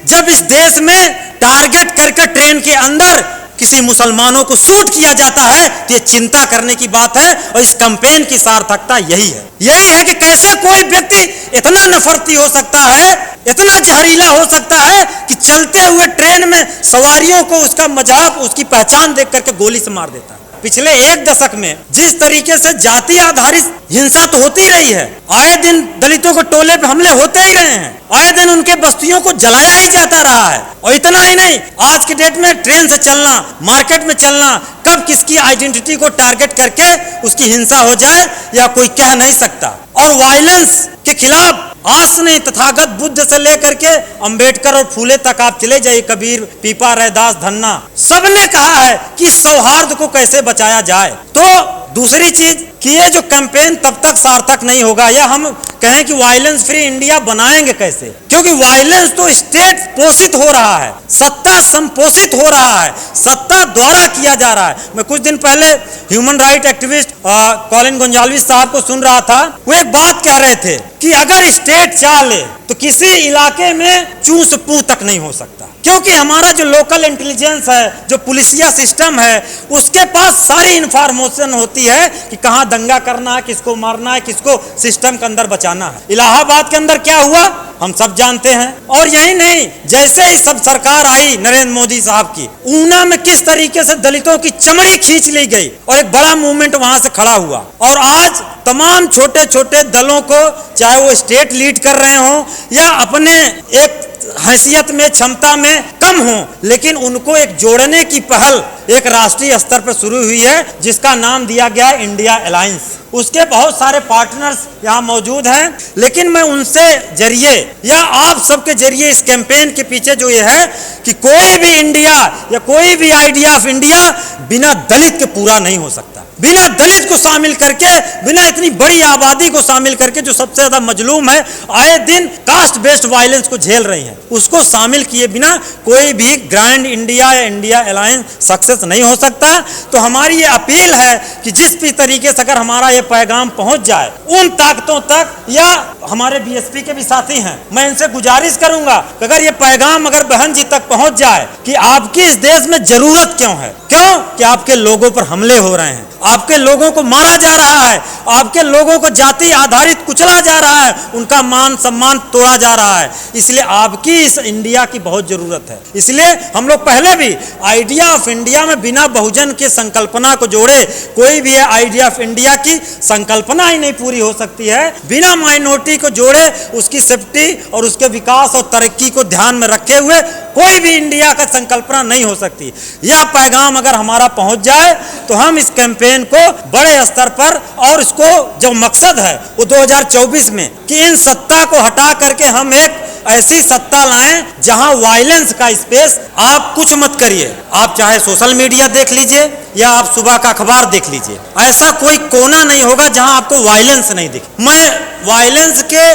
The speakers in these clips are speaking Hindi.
जब इस देश में टारगेट करके ट्रेन के अंदर किसी मुसलमानों को शूट किया जाता है तो ये चिंता करने की बात है। और इस कैंपेन की सार्थकता यही है कि कैसे कोई व्यक्ति इतना नफरती हो सकता है, इतना जहरीला हो सकता है कि चलते हुए ट्रेन में सवारियों को उसका मजाक, उसकी पहचान देख करके गोली से मार देता है। पिछले एक दशक में जिस तरीके से जाति आधारित हिंसा तो होती रही है, आए दिन दलितों को टोले पे हमले होते ही रहे हैं, आए दिन उनके बस्तियों को जलाया ही जाता रहा है। और इतना ही नहीं, आज के डेट में ट्रेन से चलना, मार्केट में चलना, कब किसकी आइडेंटिटी को टारगेट करके उसकी हिंसा हो जाए या कोई कह नहीं सकता। और वायलेंस के खिलाफ आज से नहीं, तथागत बुद्ध से लेकर के अंबेडकर और फूले तक आप चले जाइए, कबीर, पीपा, रैदास, धन्ना, सबने कहा है कि सौहार्द को कैसे बचाया जाए। तो दूसरी चीज कि ये जो कैंपेन तब तक सार्थक नहीं होगा, या हम कहें कि वायलेंस फ्री इंडिया बनाएंगे कैसे, क्योंकि वायलेंस तो स्टेट पोषित हो रहा है, सत्ता संपोषित हो रहा है, सत्ता द्वारा किया जा रहा है। मैं कुछ दिन पहले human right activist Colin Gonsalves साहब को सुन रहा था। वो एक बात कह रहे थे कि अगर स्टेट चाह ले तो किसी इलाके में चूस पू तक नहीं हो सकता, क्योंकि हमारा जो लोकल इंटेलिजेंस है, जो पुलिसिया सिस्टम है, उसके पास सारी इंफॉर्मेशन होती है कि कहाँ दंगा करना है, किसको मारना है, किसको सिस्टम के अंदर बचाना है। इलाहाबाद के अंदर क्या हुआ हम सब जानते हैं। और यही नहीं, जैसे ही सब सरकार आई नरेंद्र मोदी साहब की, ऊना में किस तरीके से दलितों की चमड़ी खींच ली गई और एक बड़ा मूवमेंट वहां से खड़ा हुआ। और आज तमाम छोटे छोटे दलों को, चाहे वो स्टेट लीड कर रहे हो या अपने एक हैसियत में, क्षमता में कम हो, लेकिन उनको एक जोड़ने की पहल एक राष्ट्रीय स्तर पर शुरू हुई है, जिसका नाम दिया गया है इंडिया अलायंस। उसके बहुत सारे पार्टनर्स यहाँ मौजूद हैं, लेकिन मैं उनसे जरिए या आप सबके जरिए इस कैंपेन के पीछे जो ये है कि कोई भी इंडिया या कोई भी आइडिया ऑफ इंडिया बिना दलित के पूरा नहीं हो सकता। बिना दलित को शामिल करके, बिना इतनी बड़ी आबादी को शामिल करके जो सबसे ज्यादा मजलूम है, आए दिन कास्ट बेस्ड वायलेंस को झेल रही है, उसको शामिल किए बिना कोई भी ग्रैंड इंडिया या इंडिया अलायंस सक्सेस नहीं हो सकता। तो हमारी ये अपील है कि जिस भी तरीके से अगर हमारा ये पैगाम पहुंच जाए उन ताकतों तक, या हमारे बीएसपी के भी साथी हैं, मैं इनसे गुजारिश करूंगा कि अगर ये पैगाम अगर बहन जी तक पहुंच जाए कि आपकी इस देश में जरूरत क्यों है, क्यों कि आपके लोगों पर हमले हो रहे हैं, आपके लोगों को मारा जा रहा है, आपके लोगों को जाति आधारित कुचला जा रहा है, उनका मान सम्मान तोड़ा जा रहा है, इसलिए आपकी इस इंडिया की बहुत जरूरत है। इसलिए हम लोग पहले भी आइडिया ऑफ इंडिया में बिना बहुजन की संकल्पना को जोड़े कोई भी आइडिया ऑफ इंडिया की संकल्पना ही नहीं पूरी हो सकती है। बिना माइनॉरिटी को जोड़े उसकी सेफ्टी और उसके विकास और तरक्की को ध्यान में रखे हुए कोई भी इंडिया का संकल्पना नहीं हो सकती। यह पैगाम अगर हमारा पहुंच जाए तो हम इस कैंपेन को बड़े स्तर पर, और इसको जो मकसद है वो 2024 में कि इन सत्ता को हटा करके हम एक ऐसी सत्ता लाएं जहां वायलेंस का स्पेस, आप कुछ मत करिए, आप चाहे सोशल मीडिया देख लीजिए या आप सुबह का अखबार देख लीजिए, ऐसा कोई कोना नहीं होगा जहां आपको वायलेंस नहीं दिखे। मैं वायलेंस के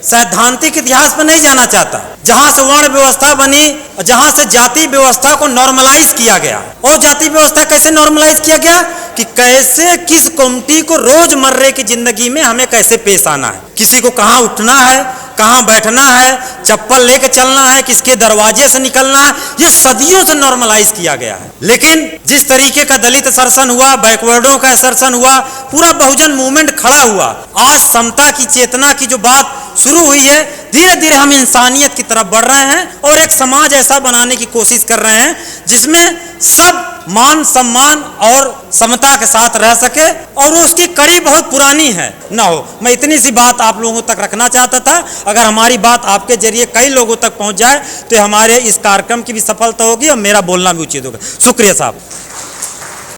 सैद्धांतिक इतिहास पर नहीं जाना चाहता, जहां से वर्ण व्यवस्था बनी, जहां से जाति व्यवस्था को नॉर्मलाइज किया गया। और जाति व्यवस्था कैसे नॉर्मलाइज किया गया कि कैसे किस कम्युनिटी को रोजमर्रे की जिंदगी में हमें कैसे पेश आना है, किसी को कहाँ उठना है, कहाँ बैठना है, चप्पल लेके चलना है, किसके दरवाजे से निकलना है, ये सदियों से नॉर्मलाइज किया गया है। लेकिन जिस तरीके का दलित असरसन हुआ, बैकवर्डों का असरसन हुआ, पूरा बहुजन मूवमेंट खड़ा हुआ, आज समता की चेतना की जो बात शुरू हुई है, धीरे धीरे हम इंसानियत की तरफ बढ़ रहे हैं और एक समाज ऐसा बनाने की कोशिश कर रहे हैं जिसमें सब मान सम्मान और समता के साथ रह सके, और उसकी कड़ी बहुत पुरानी है ना हो। मैं इतनी सी बात आप लोगों तक रखना चाहता था। अगर हमारी बात आपके जरिए कई लोगों तक पहुंच जाए तो हमारे इस कार्यक्रम की भी सफलता होगी और मेरा बोलना भी उचित होगा। शुक्रिया साहब।